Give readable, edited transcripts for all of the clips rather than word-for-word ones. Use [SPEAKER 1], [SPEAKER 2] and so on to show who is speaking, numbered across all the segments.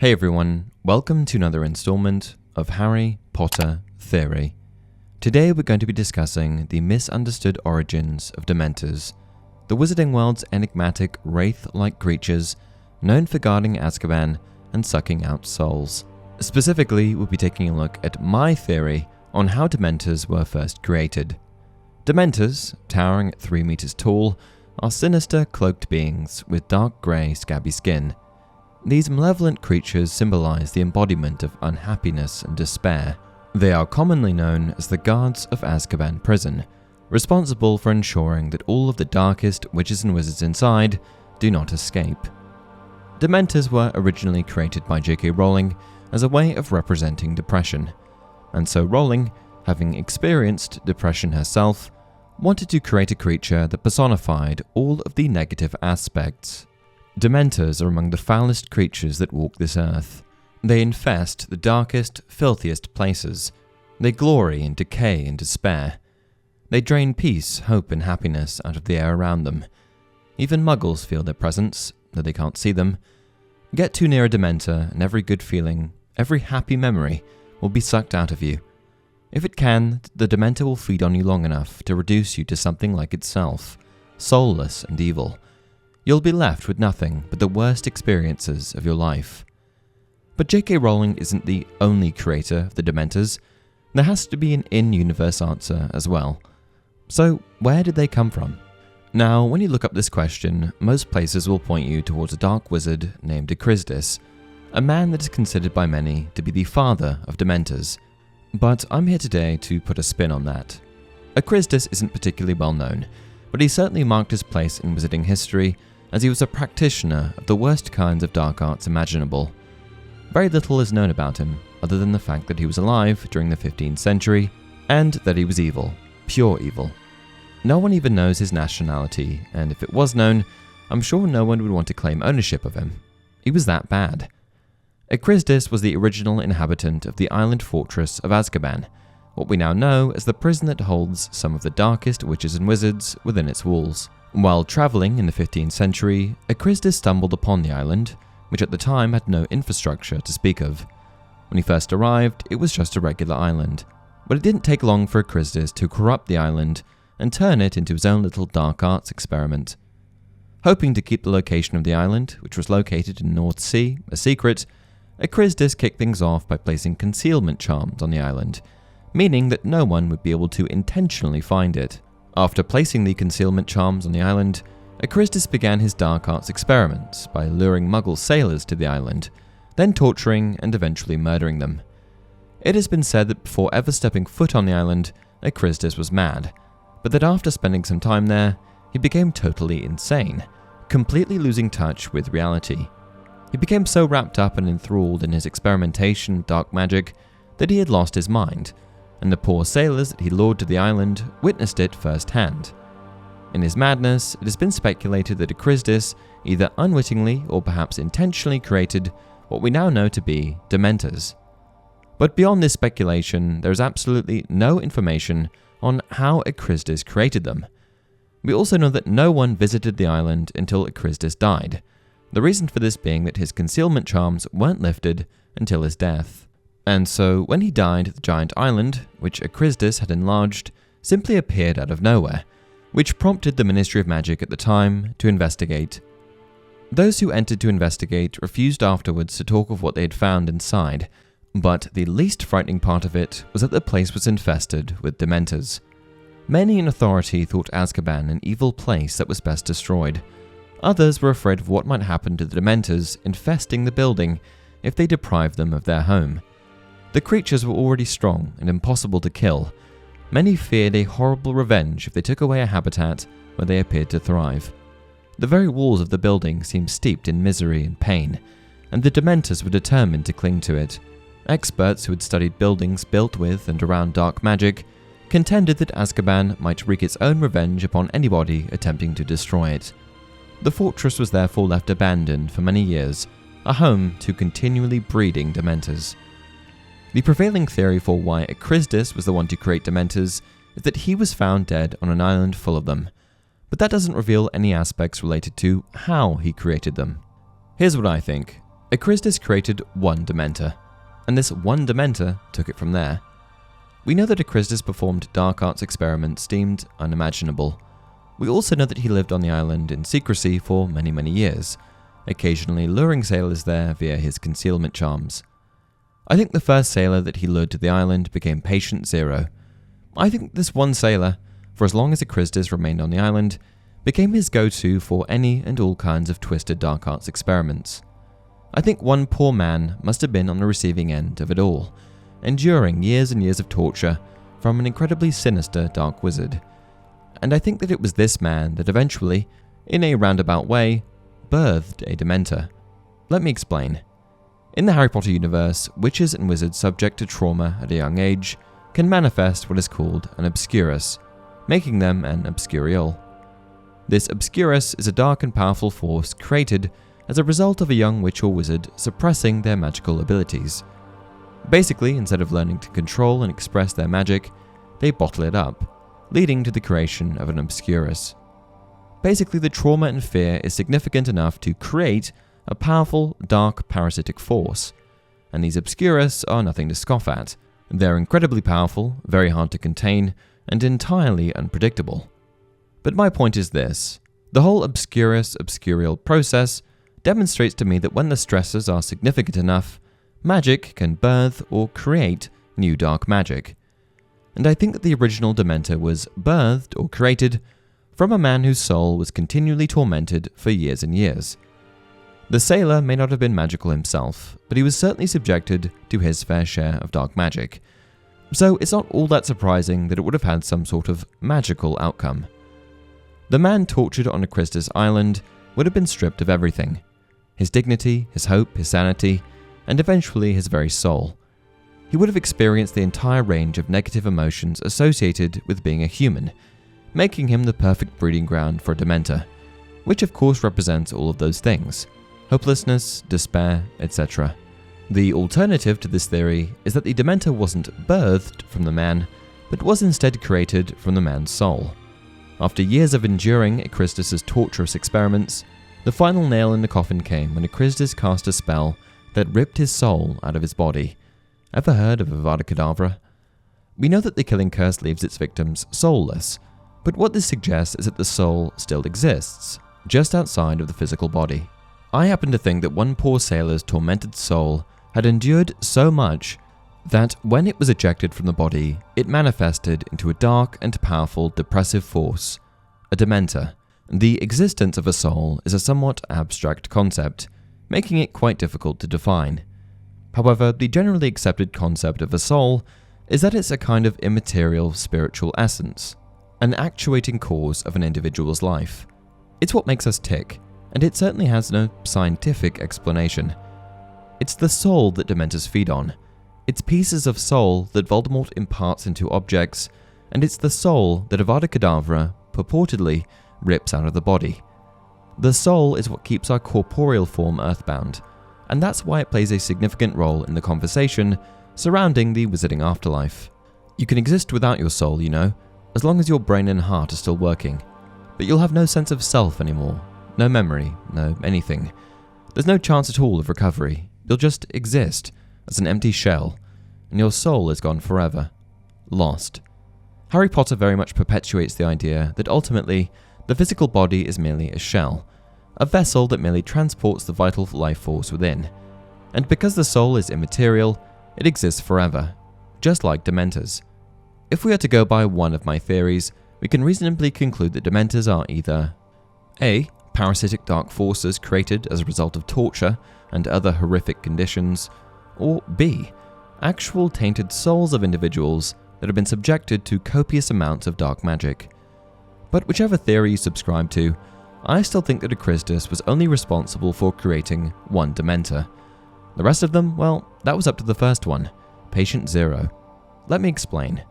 [SPEAKER 1] Hey everyone, welcome to another installment of Harry Potter Theory. Today we're going to be discussing the misunderstood origins of Dementors, the Wizarding World's enigmatic wraith-like creatures known for guarding Azkaban and sucking out souls. Specifically, we'll be taking a look at my theory on how Dementors were first created. Dementors, towering at 3 meters tall, are sinister cloaked beings with dark grey scabby skin. These malevolent creatures symbolize the embodiment of unhappiness and despair. They are commonly known as the guards of Azkaban prison, responsible for ensuring that all of the darkest witches and wizards inside do not escape. Dementors were originally created by J.K. Rowling as a way of representing depression, and so Rowling, having experienced depression herself, wanted to create a creature that personified all of the negative aspects. Dementors are among the foulest creatures that walk this earth. They infest the darkest, filthiest places. They glory in decay and despair. They drain peace, hope, and happiness out of the air around them. Even muggles feel their presence, though they can't see them. Get too near a Dementor, and every good feeling, every happy memory, will be sucked out of you. If it can, the Dementor will feed on you long enough to reduce you to something like itself, soulless and evil. You'll be left with nothing but the worst experiences of your life. But J.K. Rowling isn't the only creator of the Dementors. There has to be an in-universe answer as well. So, where did they come from? Now, when you look up this question, most places will point you towards a dark wizard named Acristis, a man that is considered by many to be the father of Dementors. But I'm here today to put a spin on that. Acristis isn't particularly well known, but he certainly marked his place in wizarding history as he was a practitioner of the worst kinds of dark arts imaginable. Very little is known about him, other than the fact that he was alive during the 15th century, and that he was evil, pure evil. No one even knows his nationality, and if it was known, I'm sure no one would want to claim ownership of him. He was that bad. Acristis was the original inhabitant of the island fortress of Azkaban, what we now know as the prison that holds some of the darkest witches and wizards within its walls. While travelling in the 15th century, Acristis stumbled upon the island, which at the time had no infrastructure to speak of. When he first arrived, it was just a regular island, but it didn't take long for Acristis to corrupt the island and turn it into his own little dark arts experiment. Hoping to keep the location of the island, which was located in the North Sea, a secret, Acristis kicked things off by placing concealment charms on the island, meaning that no one would be able to intentionally find it. After placing the concealment charms on the island, Acristis began his dark arts experiments by luring Muggle sailors to the island, then torturing and eventually murdering them. It has been said that before ever stepping foot on the island, Acristis was mad, but that after spending some time there, he became totally insane, completely losing touch with reality. He became so wrapped up and enthralled in his experimentation with dark magic that he had lost his mind, and the poor sailors that he lured to the island witnessed it firsthand. In his madness, it has been speculated that Acristis either unwittingly or perhaps intentionally created what we now know to be Dementors. But beyond this speculation, there is absolutely no information on how Acristis created them. We also know that no one visited the island until Acristis died, the reason for this being that his concealment charms weren't lifted until his death. And so, when he died, the giant island, which Acristis had enlarged, simply appeared out of nowhere, which prompted the Ministry of Magic at the time to investigate. Those who entered to investigate refused afterwards to talk of what they had found inside, but the least frightening part of it was that the place was infested with Dementors. Many in authority thought Azkaban an evil place that was best destroyed. Others were afraid of what might happen to the Dementors infesting the building if they deprived them of their home. The creatures were already strong and impossible to kill. Many feared a horrible revenge if they took away a habitat where they appeared to thrive. The very walls of the building seemed steeped in misery and pain, and the Dementors were determined to cling to it. Experts who had studied buildings built with and around dark magic contended that Azkaban might wreak its own revenge upon anybody attempting to destroy it. The fortress was therefore left abandoned for many years, a home to continually breeding Dementors. The prevailing theory for why Acristis was the one to create Dementors is that he was found dead on an island full of them, but that doesn't reveal any aspects related to how he created them. Here's what I think. Acristus created one Dementor, and this one Dementor took it from there. We know that Acristus performed dark arts experiments deemed unimaginable. We also know that he lived on the island in secrecy for many years, occasionally luring sailors there via his concealment charms. I think the first sailor that he lured to the island became Patient Zero. I think this one sailor, for as long as Acristus remained on the island, became his go-to for any and all kinds of twisted dark arts experiments. I think one poor man must have been on the receiving end of it all, enduring years and years of torture from an incredibly sinister dark wizard. And I think that it was this man that eventually, in a roundabout way, birthed a Dementor. Let me explain. In the Harry Potter universe, witches and wizards subject to trauma at a young age can manifest what is called an obscurus, making them an obscurial. This obscurus is a dark and powerful force created as a result of a young witch or wizard suppressing their magical abilities. Basically, instead of learning to control and express their magic, they bottle it up, leading to the creation of an obscurus. Basically, the trauma and fear is significant enough to create a powerful, dark, parasitic force, and these obscurus are nothing to scoff at. They're incredibly powerful, very hard to contain, and entirely unpredictable. But my point is this: the whole obscurial process demonstrates to me that when the stresses are significant enough, magic can birth or create new dark magic. And I think that the original Dementor was birthed or created from a man whose soul was continually tormented for years and years. The sailor may not have been magical himself, but he was certainly subjected to his fair share of dark magic. So it's not all that surprising that it would have had some sort of magical outcome. The man tortured on Acristus Island would have been stripped of everything: his dignity, his hope, his sanity, and eventually his very soul. He would have experienced the entire range of negative emotions associated with being a human, making him the perfect breeding ground for a Dementor, which of course represents all of those things: hopelessness, despair, etc. The alternative to this theory is that the Dementor wasn't birthed from the man, but was instead created from the man's soul. After years of enduring Acristus' torturous experiments, the final nail in the coffin came when Acristus cast a spell that ripped his soul out of his body. Ever heard of Avada Kedavra? We know that the killing curse leaves its victims soulless, but what this suggests is that the soul still exists, just outside of the physical body. I happen to think that one poor sailor's tormented soul had endured so much that when it was ejected from the body, it manifested into a dark and powerful depressive force, a Dementor. The existence of a soul is a somewhat abstract concept, making it quite difficult to define. However, the generally accepted concept of a soul is that it's a kind of immaterial spiritual essence, an actuating cause of an individual's life. It's what makes us tick, and it certainly has no scientific explanation. It's the soul that Dementors feed on. It's pieces of soul that Voldemort imparts into objects, and it's the soul that Avada Kedavra purportedly rips out of the body. The soul is what keeps our corporeal form earthbound, and that's why it plays a significant role in the conversation surrounding the wizarding afterlife. You can exist without your soul, you know, as long as your brain and heart are still working, but you'll have no sense of self anymore, no memory, no anything. There's no chance at all of recovery. You'll just exist as an empty shell, and your soul is gone forever, lost. Harry Potter very much perpetuates the idea that ultimately the physical body is merely a shell, a vessel that merely transports the vital life force within. And because the soul is immaterial, it exists forever, just like Dementors. If we are to go by one of my theories, we can reasonably conclude that Dementors are either A. Parasitic dark forces created as a result of torture and other horrific conditions, or B. Actual tainted souls of individuals that have been subjected to copious amounts of dark magic. But whichever theory you subscribe to, I still think that Acristus was only responsible for creating one Dementor. The rest of them, well, that was up to the first one, Patient Zero. Let me explain.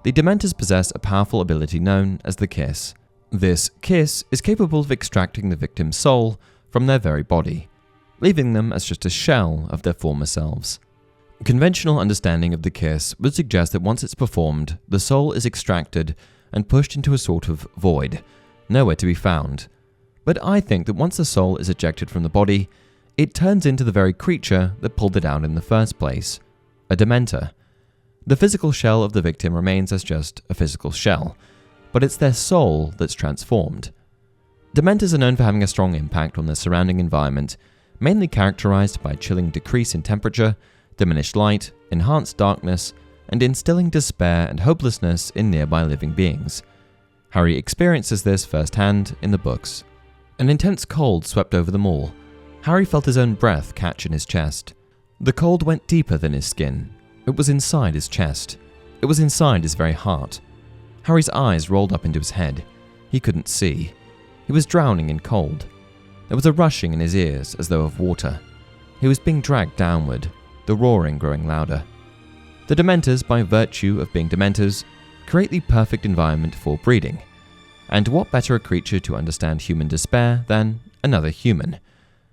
[SPEAKER 1] The Dementors possess a powerful ability known as the Kiss. This Kiss is capable of extracting the victim's soul from their very body, leaving them as just a shell of their former selves. Conventional understanding of the Kiss would suggest that once it's performed, the soul is extracted and pushed into a sort of void, nowhere to be found. But I think that once the soul is ejected from the body, it turns into the very creature that pulled it out in the first place, a Dementor. The physical shell of the victim remains as just a physical shell, but it's their soul that's transformed. Dementors are known for having a strong impact on their surrounding environment, mainly characterized by a chilling decrease in temperature, diminished light, enhanced darkness, and instilling despair and hopelessness in nearby living beings. Harry experiences this firsthand in the books. An intense cold swept over them all. Harry felt his own breath catch in his chest. The cold went deeper than his skin. It was inside his chest. It was inside his very heart. Harry's eyes rolled up into his head. He couldn't see. He was drowning in cold. There was a rushing in his ears as though of water. He was being dragged downward, the roaring growing louder. The Dementors, by virtue of being Dementors, create the perfect environment for breeding. And what better a creature to understand human despair than another human?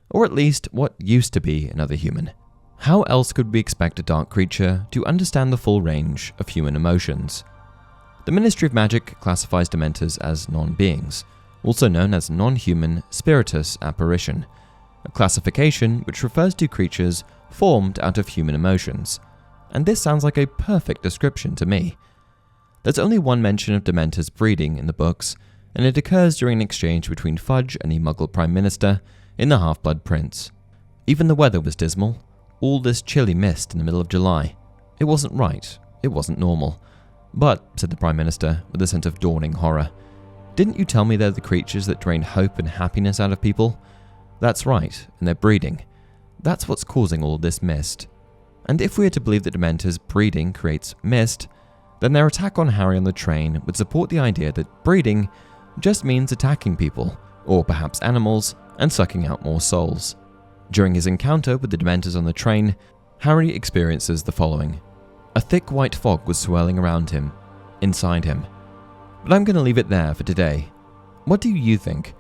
[SPEAKER 1] Or at least what used to be another human. How else could we expect a dark creature to understand the full range of human emotions? The Ministry of Magic classifies Dementors as non-beings, also known as non-human spiritus apparition, a classification which refers to creatures formed out of human emotions. And this sounds like a perfect description to me. There's only one mention of Dementors breeding in the books, and it occurs during an exchange between Fudge and the Muggle Prime Minister in The Half-Blood Prince. Even the weather was dismal, all this chilly mist in the middle of July. It wasn't right, it wasn't normal. But, said the Prime Minister, with a sense of dawning horror, didn't you tell me they're the creatures that drain hope and happiness out of people? That's right, and they're breeding. That's what's causing all this mist. And if we are to believe that Dementors breeding creates mist, then their attack on Harry on the train would support the idea that breeding just means attacking people, or perhaps animals, and sucking out more souls. During his encounter with the Dementors on the train, Harry experiences the following. A thick white fog was swirling around him, inside him. But I'm going to leave it there for today. What do you think?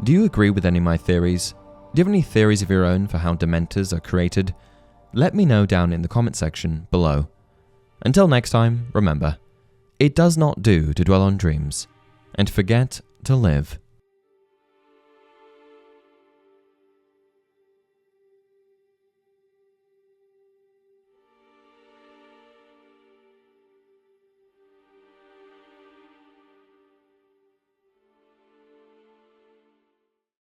[SPEAKER 1] Do you agree with any of my theories? Do you have any theories of your own for how Dementors are created? Let me know down in the comment section below. Until next time, remember, it does not do to dwell on dreams and forget to live.